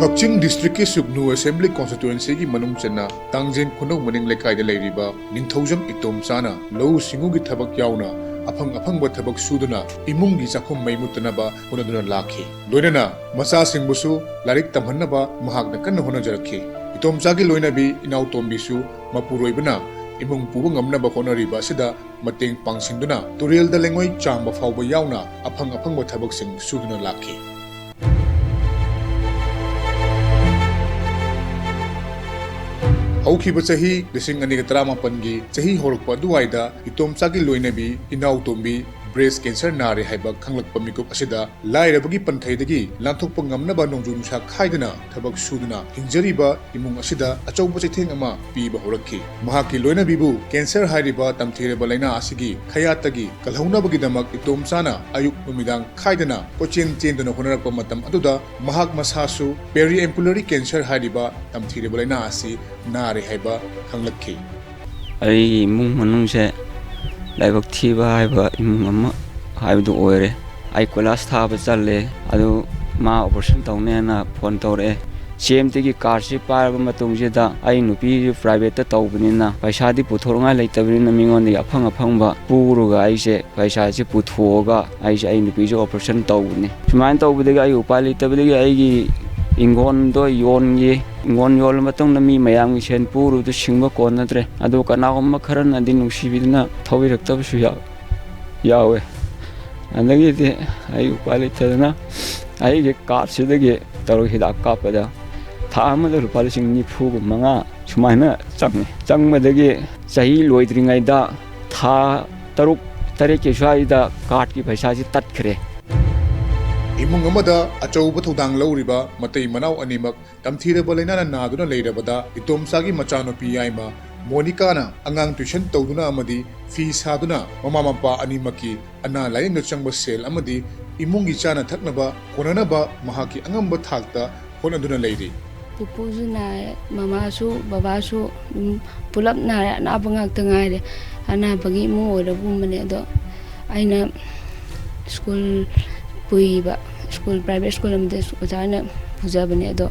Kakching district की सुगनु assembly constituency की मनुंग चन्ना तांगजेन खुनौ मनिंग लेकायदा लेरिबा निंथौजम इतोमचाना लौ सिंगुगी थबक यावना अफंग अफंग थबक सुदुना इमुंगी चाखुम मैमुतनबा होनदुना लाखी लोइनना मचा सिंगबुसु लारिक तमहन्नबा महाकना कन्न होनजरखी इतोमचागी लोइनबी इनाउ तोंबिसु मपुरोइबना इमुंग पुबु ngamnaba honariba asida mateng pangsinduna turel da lengoi chamba fawba yauna afang afangba thabak sing suduna lakhi हौखिबा चही लिसिंग अनिगा तरामापनगी चही होरकपा दुवाइदा इतोमचागी लोइनबी इनाउ तोंबी ब्रेस्ट कैंसर नारे हाइबा खंगलकपा मिकुप असिदा लाइरबगी पंथैदगी लांथोकपा ngamnaba नोंजु नुसा खाइदना थबक सुदना हिंजरिबा इमुंग असिदा अचौबा चैथेंग अमा पीबा होरखी महाकी लोइनबीबु कैंसर हाइरिबा तमथेरबा लाइना आसिगी खयातगी कलहौनबगी दमक इतोमचाना अयुक नुमिदांग खाइदना कोचेन चेंदना होनरकपा मतम अदुदा महाक मसासु पेरिएम्पुलरी कैंसर हाइरिबा तमथेरबा लाइना आसि नारे हाइबा खंगलखी आई इमुंग मनुंगसे लाइबक थीबा हाइबा इमुंग अमा हाइबदु ओइरे आई कोलास थाबा चल्ले अदु मा ऑपरेशन तौनेना फोन तौरे CMT कार्ड से पारब मतुंगजेदा आई नुपी प्राइवेट तौबनिना पैसादी पुथोरंगा लेतबनिना मिंगोंदि अफंग अफंगबा पुरुगा आइसे पैसासे पुथोगा आइसे आई नुपी जो ऑपरेशन तौबनि सुमान तौबदि आई उपाय लेतबदि आईगी इंगोंदो योनगी इंगोन योल मतुंग नमी मयांग सेन पुरुदु सिंगबा कोनद्रे अदु कनागम खरनदि नुसिबिदना थौबिरक्तबसु यावे अंदगिदि आई उपाय लेतदना आईगे कार्ड सिदगे तरो हिदाक कापदा था अमद रुपा लिसिंग निफुग मंगा सुमाइना चंगमदगी चही लोइद्रिङैदा था तरुक तरेके स्वाइदा कार्ड की पैसा से तत्खरे इमुंग अमदा अचौब थौदांग लौरिबा मतै मनाव अनिमक तमथीरबा लैनाना नादुना लेरबदा इतोमचागी मचानुपी याइमा मोनिकाना अंगांग ट्यूशन तौदुना अमदी फी सादुना ममा मपा अनिमकी अना लायंग चंगबा सेल अमदी इमुंगी चाना थकनबा कोननबा महाकी अंगंबा थाकता होनदुना लेरि पुपुसु नाय ममासु बाबासु पुलप नाय अनाबा ngakta ngaire अनाबगी इमुंग ओइरबुमने अदो आइना स्कूल पुइबा स्कूल प्राइवेट स्कूल अमदे ओजाना पुजाबने अदो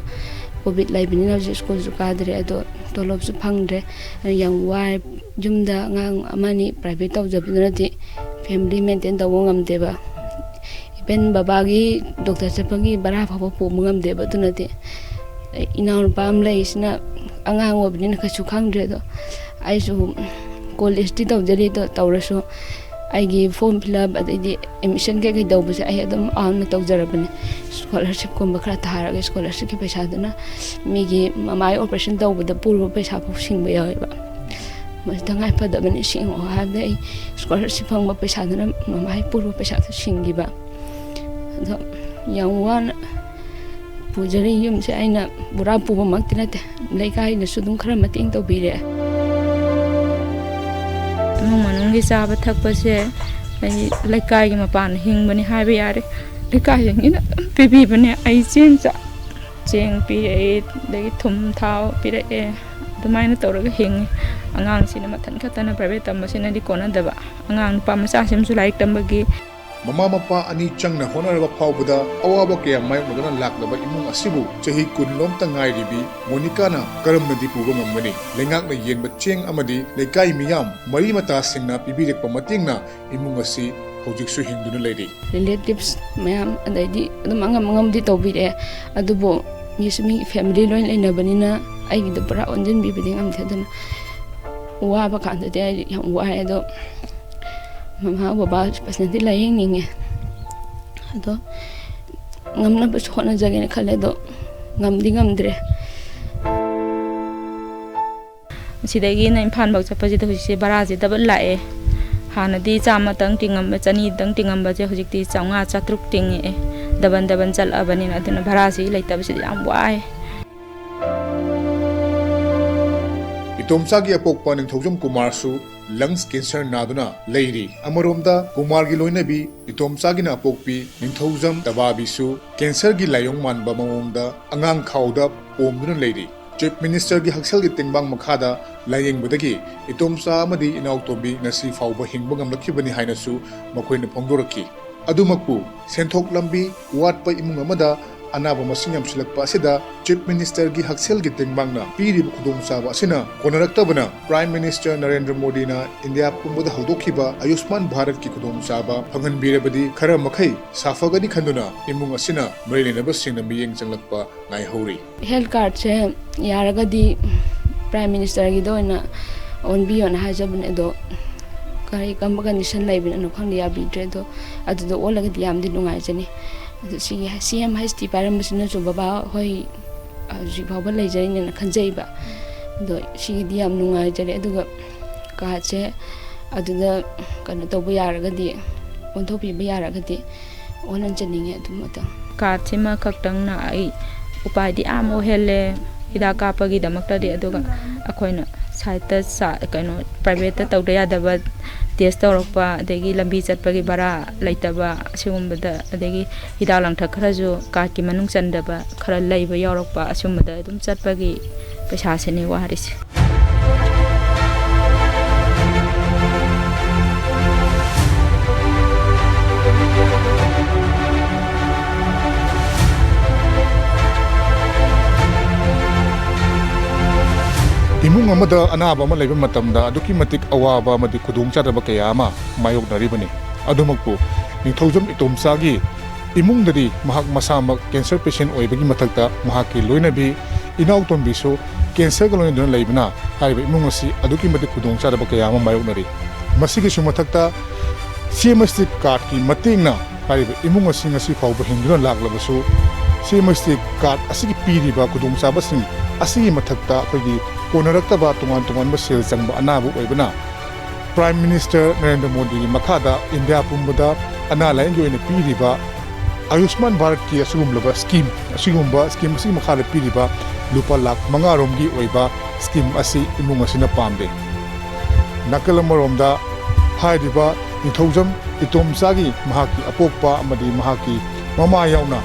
कोविड लाइबनिना स्कूल सु कादरे अदो तोलोबसु फंगद्रे yang वाय जुमदा ngang amani private तौजबनदि फैमिली मेंटेन तौबो ngamdeba इवन बाबागी डॉक्टर चपगी बरा फाबो पोम ngamdeba तुनदि इनाउन पाम लैसिना अंगांग ओबनिना कछु खांगद्रे दो आइसु कॉलेज ति तौजरि दो तौरसु आइगी फॉर्म फिलअप अदि एडमिशन के दौबसे आई अदम आन तौजरबने स्कॉलरशिप कोम खरा थारगे स्कॉलरशिप की पैसा दना मिगी ममाई ऑपरेशन तौबदा पूर्व पैसा फो सिंगबा यायबा मस्तंगाय फदबने सिंगो हादे स्कॉलरशिप फंगबा पैसा दना ममाई पूर्व पैसा सिंगिबा अदो यावान पुजरी युमसे आइना बुरा पुबा मक्तिनते लेकाइनसु दुम खरा मतिंग तौबिरे मनुंगी चाब थकपसे लेकाई मपान हिंगबनी हाइबे यारे लेकाई हिंगिना पिबीबने आई चेंग पीरे दगी थुम थाव पीरे अदुमाइना तौरगा हिंगे अंगांग सिना मथन खतना प्राइवेट तमसिनादि कोनदबा अंगांग नुपा मचा सेमसु लाइक तंबगी ममा मपा अनि चंगना होनरबा फावबदा अवाबा कया मायमदना लाक्लबा इमुंग असिबु चही कुनलोम तंगाइरिबी मोनिकाना करमनदि पुबा ngambani लेंगाकना येनबा चेंग अमदि लेकाई मियाम मरी मता सिंगना पिबिरेकपा मतेंगना इमुंग असि हौजिकसु हिंदुना लेरि रिलेटिव्स मैम अदैदि अदुम अंगमंगमदि तौबिरे अदुबो मिसमी फैमिली लोइन लेनबनिना आइगि द परा ओंजन बिबिदि ngamथे दना वाबा खानदे आई हम वाय अदो ममा बाबा पर्सनली लाइंग निंगे अदो ngamna बस होना जगेने खले दो ngamदि ngamद्रे सिदगी न इम्फान बक चपजिद हुसिसे बराजे दबल लाए हानदी चामा तंग टिंगम चनी तंग टिंगम बजे हुजिकती चांगा चात्रुक टिंगे दबन दबन चल अबनी अदुना बराजे लैतबसे याम वाय इतोमचागी अपोकपा निंथौजम कुमारसु लंग्स कैंसर नादुना लेरी अमरोमदा कुमार की लोइनबी इतोमचागी ना अपोकपी निंथौजम तबाबीसु कैंसर की लायोंग मानबा मवोंगदा अंगांग खाउदा पोमदुना लेरी चीफ मिनिस्टर की हक्सल की तिंगबांग मखादा लायेंगबदगी इतोमचा अमदी इनाउतोबी नसी फाउबा हिंगबा ngamlakkhibani hainasu मखोइना फोंदोरखी अदुमकपु सेंथोक लंबी वाटपा इमुंग अमदा अनाब मसिंग यमसिलक्पा असिदा चीफ मिनिस्टर की हक्सेल की तेंगबांगना पीरिब खुदोंचाबा असिना कोनरक्तबना प्राइम मिनिस्टर नरेंद्र मोदी ना इंडिया पुंबदा हौदोखिबा आयुष्मान भारत की खुदोंचाबा फंगनबीरबदी खरा मखै साफगदी खंदुना इमुंग असिना मरिलेनबा सिंगना मियेंग चंगलक्पा नायहौरी हेल्थ कार्ड से यारगदी प्राइम मिनिस्टर की दोना ऑनबियोन हाजबने दो कई कम कंडीशन लेबन खंग याबीद्रे दो अदुदो ओलगदी यामदि नुंगाइजनी CM HT पारमसिनसु बाबा होई हजि फावबा लेजरिने खंजैबा दो सिगदी याम नुंगाइजरे अदुगा काचे अदुदा कनो तोबा यारगदी ओंथोपीबा यारगदी ओलन चनिंगे अदुमता कार्ड सिमा खक्तंगना आई उपायदि आम ओहेले हिदा कापगी दमक्तदि अदुगा अखोइना साइट कनो प्राइवेट तौदा यादबा टेस्ट तौरक्पा अदगी लंबी चटपगी बरा लेतबा असुगुंबदा अदगी हिदा लांथक खरजु कार्ड की मनुंग चंदबा खरा लैबा यावरक्पा असुमदा अदुम चटपगी पैसा सेने वारिसे इमुंग अमदा अनाब अमा लेबा मतमदा अदुकी मतिक अवाबा मदि खुदोंचादबा कया अमा मायोगनरिबनि अदुमकपु निथौजम इतोमसागी इमुंगदि महक मसामक कैंसर पेशेंट ओइबगी मथक्ता महकि लोइनबी इनाउतोंबिसो कैंसर ग लोइनदुना लेबना हारिबा इमुंग असि अदुकी मतिक खुदोंचादबा कया अमा मायोगनरि मसिगी सु मथक्ता CMST कार्ड की मतेंगना हारिबा इमुंग असि ngasi फावबा हिंदुना लाक्लबसु CMST कार्ड असिगी पीरिबा खुदोंचाबसिंग असिगी मथक्ता अखोगी कोनरक्तबा तोंगान तोंगान सेल चंगबा अनाबु ओइबना प्राइम मिनिस्टर नरेंद्र मोदी की मखादा इंडिया पुंबदा अना लाइन की पीरिबा आयुष्मान भारत की असुगुमलबा स्कीम असी मखादा पीरिबा लुपा लाख 5 रोमगी ओइबा स्कीम असी इमुंग असिना पामदे नकल मरोमदा हाइदिबा निथौजम इतोमसागी महाकी अपोकपा अमदी महाकी ममा यावना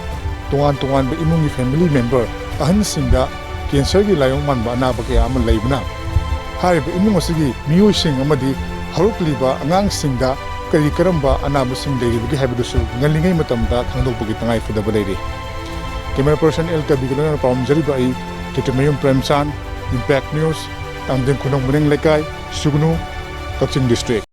तोंगान तोंगान इमुंगी फैमिली मेंबर अहन सिंगदा कैंसर की लायों मानबा अनाब कया अमा लेबना हारिबा इमुंग असिगी मियोइसिंग अमदी हरुकलिबा आंगांगसिंगदा करी करंबा अनाबसिंग लेरिबगी हाइबदुसु ngaligai matamda khangdokpagi tangai fudaba leiri camera person एल कबिगना पामजरिबा आई टिटमयम प्रेमचांद इम्पैक्ट न्यूज तांदें खुनों मुनेंग लेकाई सुगनु कक्चिंग डिस्ट्रिक्ट